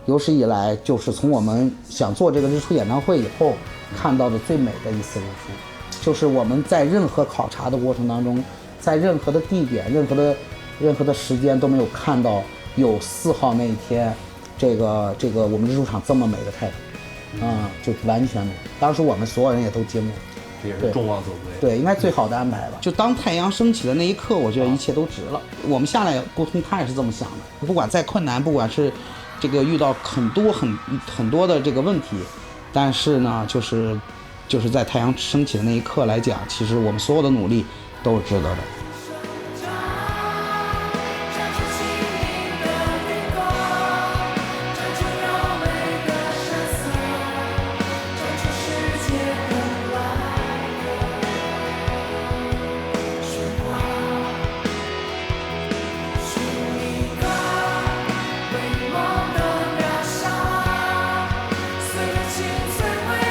Speaker 7: 有史以来就是从我们想做这个日出演唱会以后看到的最美的一次日出。就是我们在任何考察的过程当中，在任何的地点、任何的时间都没有看到有4号那一天，这个我们日出场这么美的太阳。就完全美。当时我们所有人也都惊了，
Speaker 15: 这也是众望所归。
Speaker 7: 对，应该最好的安排吧。就当太阳升起的那一刻，我觉得一切都值了。我们下来沟通，他也是这么想的。不管再困难，不管是这个遇到很多的这个问题，但是呢，就是在太阳升起的那一刻来讲，其实我们所有的努力都是值得的。
Speaker 9: 随着青翠。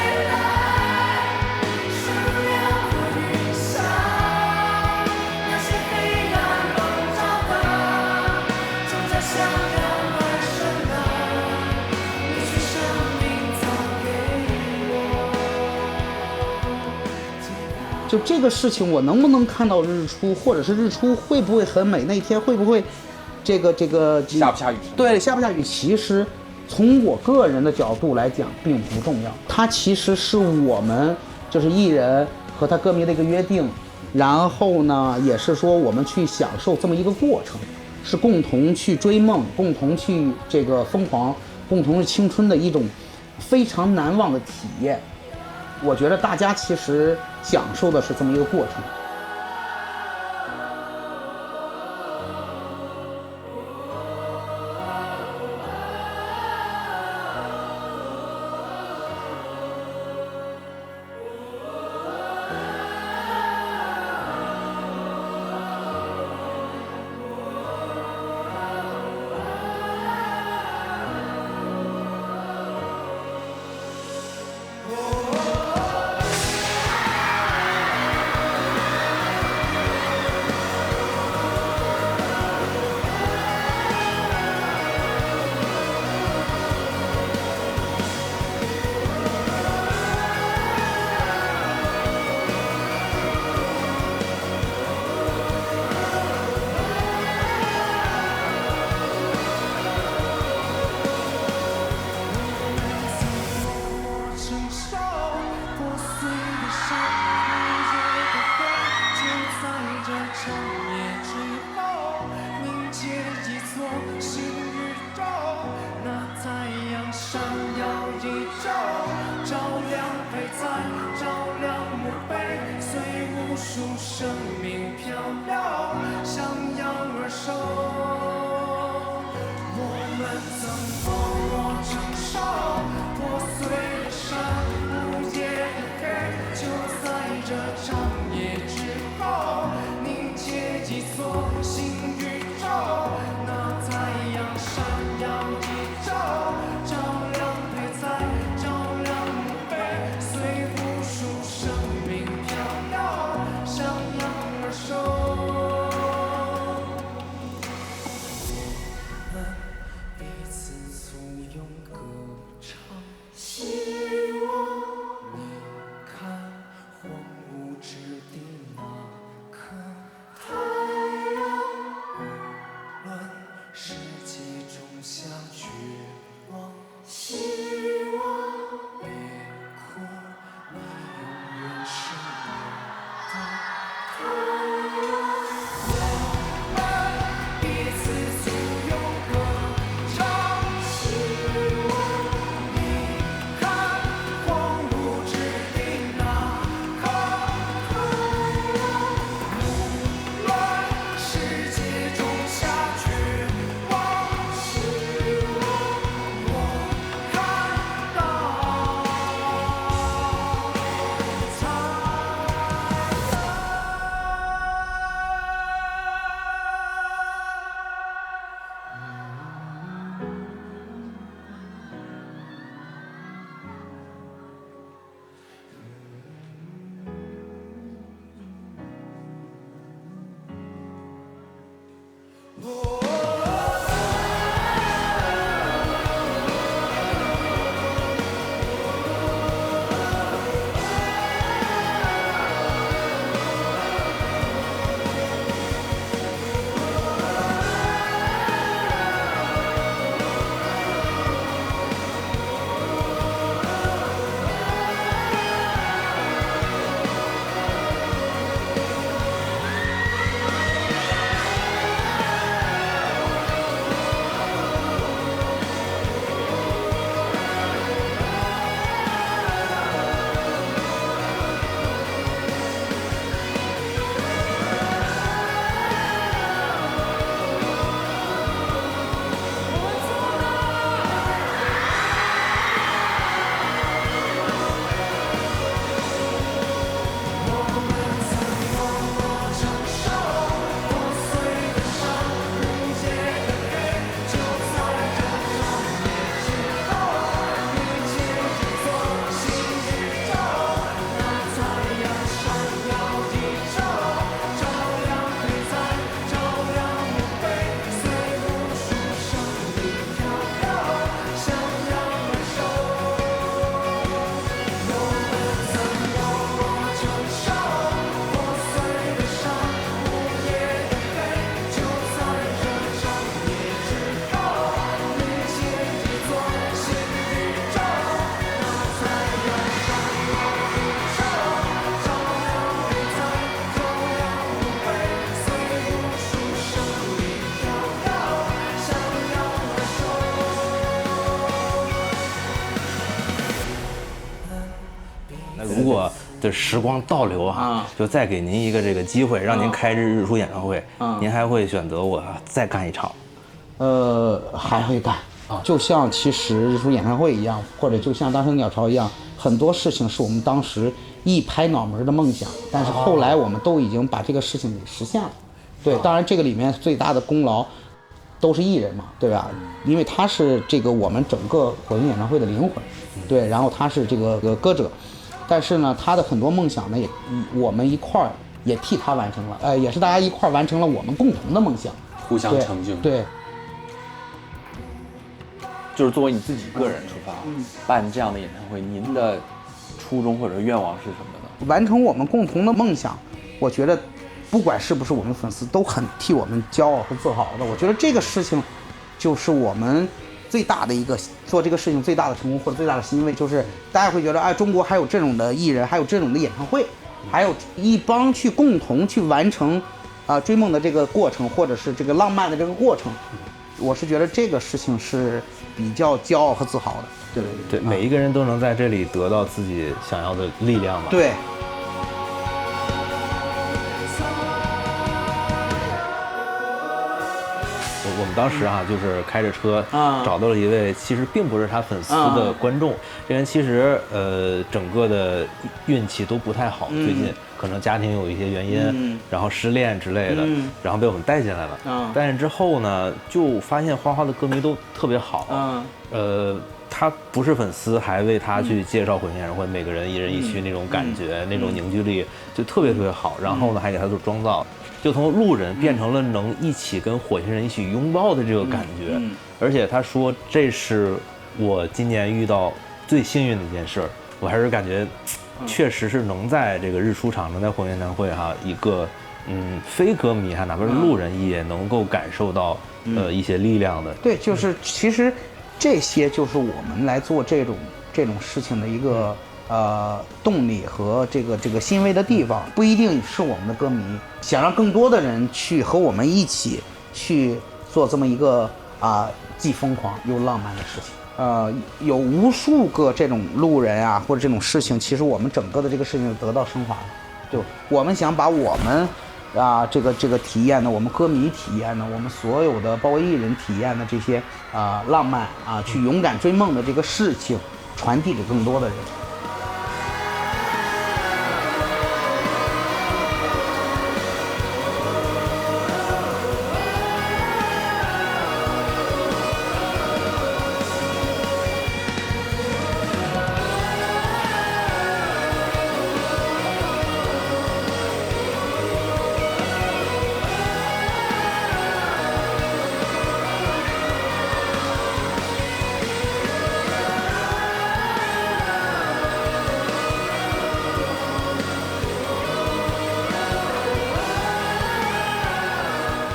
Speaker 7: 就这个事情我能不能看到日出，或者是日出会不会很美，那天会不会这个
Speaker 3: 下不下雨？
Speaker 7: 对，下不下雨，其实从我个人的角度来讲并不重要，它其实是我们就是艺人和他歌迷的一个约定，然后呢也是说我们去享受这么一个过程，是共同去追梦，共同去这个疯狂，共同是青春的一种非常难忘的体验。我觉得大家其实享受的是这么一个过程。
Speaker 9: 彼此簇拥。
Speaker 15: 如果的时光倒流就再给您一个这个机会，让您开日出演唱会，您还会选择我再干一场？
Speaker 7: 还会干。就像其实日出演唱会一样，或者就像当时鸟巢一样，很多事情是我们当时一拍脑门的梦想，但是后来我们都已经把这个事情给实现了。对，当然这个里面最大的功劳都是艺人嘛，对吧？因为他是这个我们整个火星演唱会的灵魂，对，然后他是这个歌者，但是呢，他的很多梦想呢，也我们一块儿也替他完成了，也是大家一块儿完成了我们共同的梦想，
Speaker 3: 互相成就。
Speaker 7: 对。
Speaker 3: 就是作为你自己个人出发，办这样的演唱会，您的初衷或者愿望是什么呢？
Speaker 7: 完成我们共同的梦想，我觉得不管是不是我们粉丝都很替我们骄傲和自豪的。我觉得这个事情就是我们最大的一个做这个事情最大的成功或者最大的欣慰，就是大家会觉得哎，中国还有这种的艺人，还有这种的演唱会，还有一帮去共同去完成追梦的这个过程，或者是这个浪漫的这个过程。我是觉得这个事情是比较骄傲和自豪的。
Speaker 15: 对，每一个人都能在这里得到自己想要的力量吧。
Speaker 7: 对。
Speaker 15: 我们当时就是开着车找到了一位其实并不是他粉丝的观众，这人其实整个的运气都不太好，最近可能家庭有一些原因，然后失恋之类的，然后被我们带进来了。带进之后呢，就发现花花的歌迷都特别好，他不是粉丝还为他去介绍火星演唱会，每个人一人一区那种感觉，那种凝聚力就特别特别好。然后呢，还给他做妆造。就从路人变成了能一起跟火星人一起拥抱的这个感觉，而且他说这是我今年遇到最幸运的一件事，我还是感觉确实是能在这个日出场，能在火星演唱会一个非歌迷哪怕是路人也能够感受到一些力量的。
Speaker 7: 对，就是其实这些就是我们来做这种事情的一个动力和这个欣慰的地方，不一定是我们的歌迷，想让更多的人去和我们一起去做这么一个既疯狂又浪漫的事情。有无数个这种路人或者这种事情，其实我们整个的这个事情得到升华了。就我们想把我们这个体验的，我们歌迷体验的，我们所有的包括艺人体验的这些浪漫去勇敢追梦的这个事情，传递给更多的人。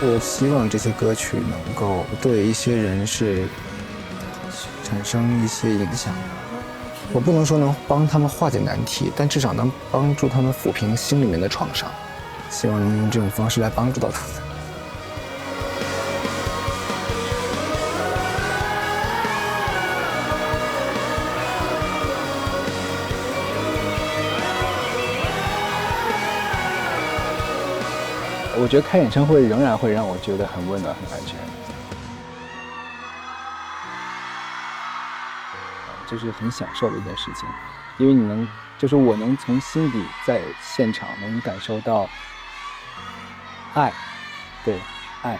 Speaker 1: 我希望这些歌曲能够对一些人是产生一些影响。我不能说能帮他们化解难题，但至少能帮助他们抚平心里面的创伤。希望能用这种方式来帮助到他们。
Speaker 17: 我觉得开演唱会仍然会让我觉得很温暖、很安全，这是很享受的一件事情，因为你能，就是我能从心底在现场能感受到爱，对，爱。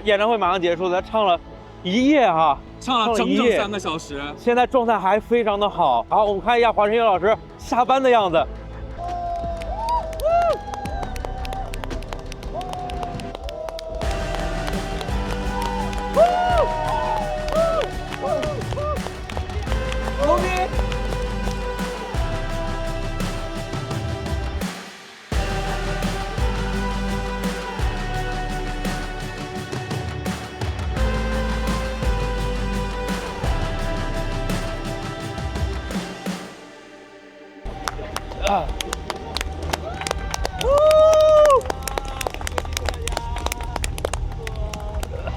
Speaker 4: 演唱会马上结束，他唱了1夜
Speaker 3: 唱了整整3个小时，
Speaker 4: 现在状态还非常的好。好，我们看一下华晨宇老师下班的样子。牛逼！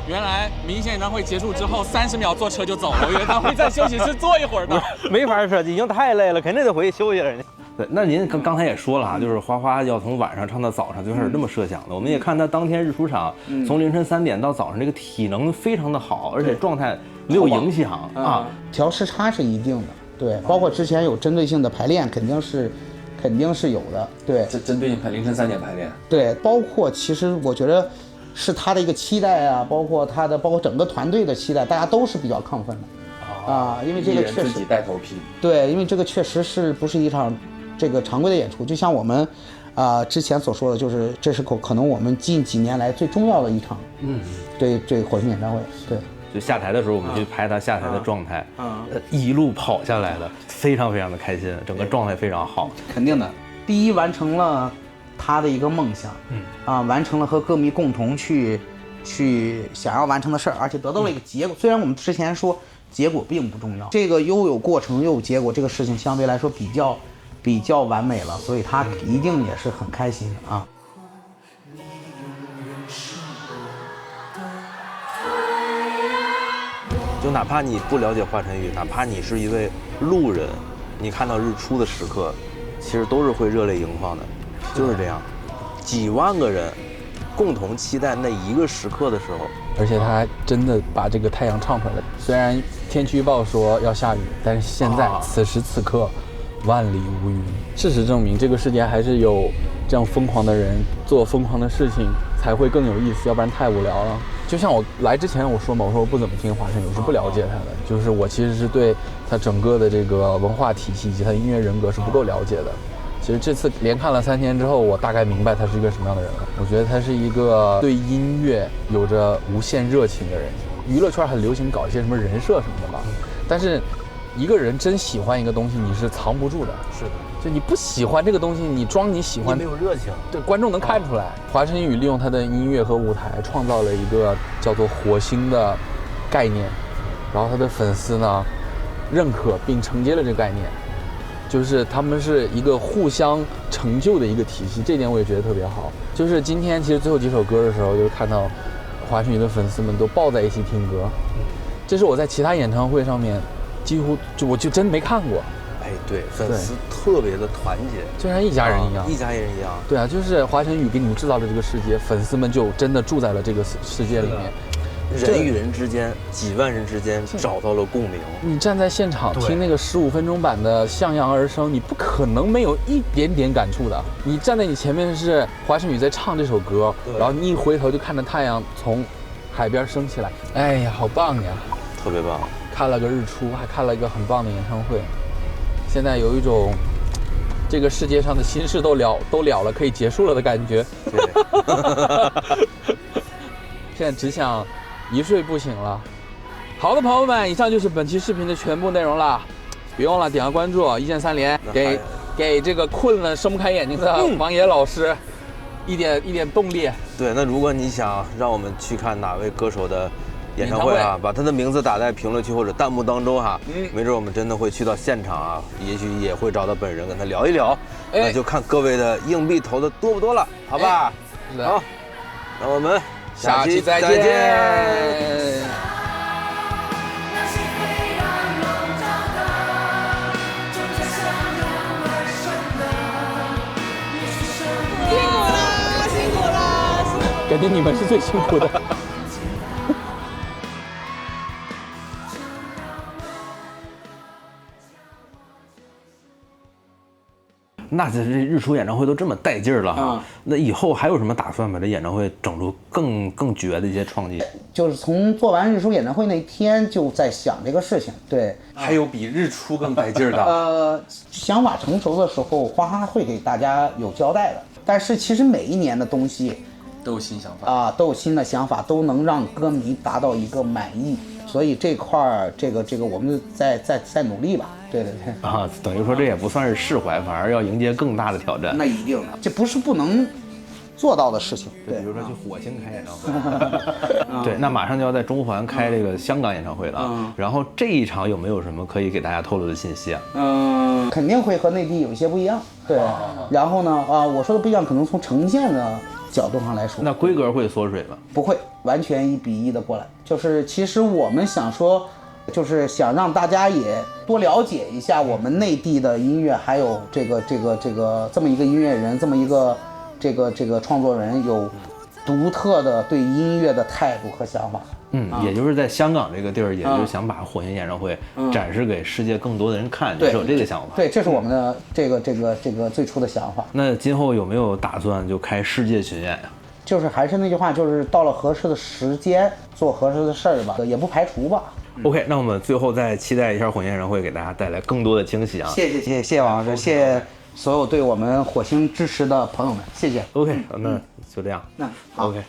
Speaker 2: 原来明星演唱会结束之后30秒坐车就走了，我以为他会在休息室坐一会儿呢。
Speaker 4: 没法设计，已经太累了，肯定得回去休息了。对，那您刚才也说了哈，就是花花要从晚上唱到早上，最开始这么设想的。我们也看他当天日出场，从凌晨3点到早上，这个体能非常的好，而且状态没有影响啊。
Speaker 7: 调时差是一定的，对，包括之前有针对性的排练，肯定是有的，对。
Speaker 3: 这针对性凌晨3点排练。对，
Speaker 7: 包括其实我觉得。是他的一个期待啊，包括整个团队的期待，大家都是比较亢奋的啊，因为这个确实
Speaker 3: 自己带头拼。
Speaker 7: 对，因为这个确实是不是一场这个常规的演出，就像我们之前所说的，就是这是可能我们近几年来最重要的一场，对火星演唱会，对。
Speaker 4: 就下台的时候，我们去拍他下台的状态，一路跑下来的，非常非常的开心，整个状态非常好。
Speaker 7: 肯定的，第一完成了。他的一个梦想，完成了和歌迷共同去想要完成的事儿，而且得到了一个结果。虽然我们之前说结果并不重要，这个又有过程又有结果，这个事情相对来说比较完美了，所以他一定也是很开心的啊。
Speaker 4: 就哪怕你不了解华晨宇，哪怕你是一位路人，你看到日出的时刻，其实都是会热泪盈眶的。就是这样，几万个人共同期待那一个时刻的时候，
Speaker 3: 而且他还真的把这个太阳唱出来了。虽然天气预报说要下雨，但是现在此时此刻万里无云。事实证明，这个世界还是有这样疯狂的人做疯狂的事情才会更有意思，要不然太无聊了。就像我来之前我说嘛，我说我不怎么听华晨宇，我是不了解他的，就是我其实是对他整个的这个文化体系以及他的音乐人格是不够了解的。其实这次连看了3天之后，我大概明白他是一个什么样的人了。我觉得他是一个对音乐有着无限热情的人。娱乐圈很流行搞一些什么人设什么的嘛，但是一个人真喜欢一个东西，你是藏不住的。是的，就你不喜欢这个东西，你装你喜欢，
Speaker 4: 你没有热情，
Speaker 3: 对观众能看出来。华晨宇利用他的音乐和舞台，创造了一个叫做火星的概念，然后他的粉丝呢认可并承接了这个概念。就是他们是一个互相成就的一个体系，这点我也觉得特别好。就是今天其实最后几首歌的时候，就看到华晨宇的粉丝们都抱在一起听歌，这是我在其他演唱会上面几乎我就真没看过。
Speaker 4: 哎，对，粉丝特别的团结，
Speaker 3: 就像一家人一样，
Speaker 4: 一家人一样。
Speaker 3: 对啊，就是华晨宇给你们制造了这个世界，粉丝们就真的住在了这个世界里面。
Speaker 4: 人与人之间，几万人之间找到了共鸣。
Speaker 3: 你站在现场听那个15分钟版的《向阳而生》，你不可能没有一点点感触的。你站在你前面是华晨宇在唱这首歌，然后你一回头就看着太阳从海边升起来，哎呀，好棒呀！
Speaker 4: 特别棒。
Speaker 3: 看了个日出，还看了一个很棒的演唱会。现在有一种这个世界上的心事都了了，可以结束了的感觉。现在只想一睡不醒了。好的，朋友们，以上就是本期视频的全部内容了。别忘了点个关注，一键3连，给这个困了睁不开眼睛的王野老师一点动力。
Speaker 4: 对，那如果你想让我们去看哪位歌手的演唱会啊，把他的名字打在评论区或者弹幕当中哈，没准我们真的会去到现场啊，也许也会找到本人跟他聊一聊，那就看各位的硬币投的多不多了，好吧？好，那我们
Speaker 3: 下期再见。感觉你们是最辛苦的。
Speaker 4: 那这日出演唱会都这么带劲儿了哈，那以后还有什么打算把这演唱会整出更绝的一些创意？
Speaker 7: 就是从做完日出演唱会那天就在想这个事情。对，
Speaker 3: 还有比日出更带劲儿的？
Speaker 7: 想法成熟的时候，花花会给大家有交代的。但是其实每一年的东西
Speaker 3: 都有新想法
Speaker 7: 啊，都有新的想法，都能让歌迷达到一个满意。所以这块儿，这个我们再努力吧。对
Speaker 4: 啊，等于说这也不算是释怀，反而要迎接更大的挑战。
Speaker 7: 那一定的，这不是不能做到的事情。
Speaker 4: 对，比如说去火星开演唱会，对，那马上就要在中环开这个香港演唱会了。然后这一场有没有什么可以给大家透露的信息啊？肯
Speaker 7: 定会和内地有一些不一样。对，然后呢，我说的不一样，可能从呈现的角度上来说，
Speaker 15: 那规格会缩水吗？
Speaker 7: 不会，完全1比1的过来。就是其实我们想说，就是想让大家也多了解一下我们内地的音乐，还有这么一个音乐人，这么一个这个创作人有独特的对音乐的态度和想法。
Speaker 15: 也就是在香港这个地儿，也就是想把火星演唱会展示给世界更多的人看，你是有这个想法？
Speaker 7: 对，这是我们的这个最初的想法。
Speaker 15: 那今后有没有打算就开世界巡演呀？
Speaker 7: 就是还是那句话，就是到了合适的时间做合适的事儿吧，也不排除吧。
Speaker 15: OK， 那我们最后再期待一下火星演唱会给大家带来更多的惊喜啊！
Speaker 7: 谢谢王老师，谢谢所有对我们火星支持的朋友们，谢谢。
Speaker 15: OK， 那就这样。
Speaker 7: 那好。
Speaker 15: OK。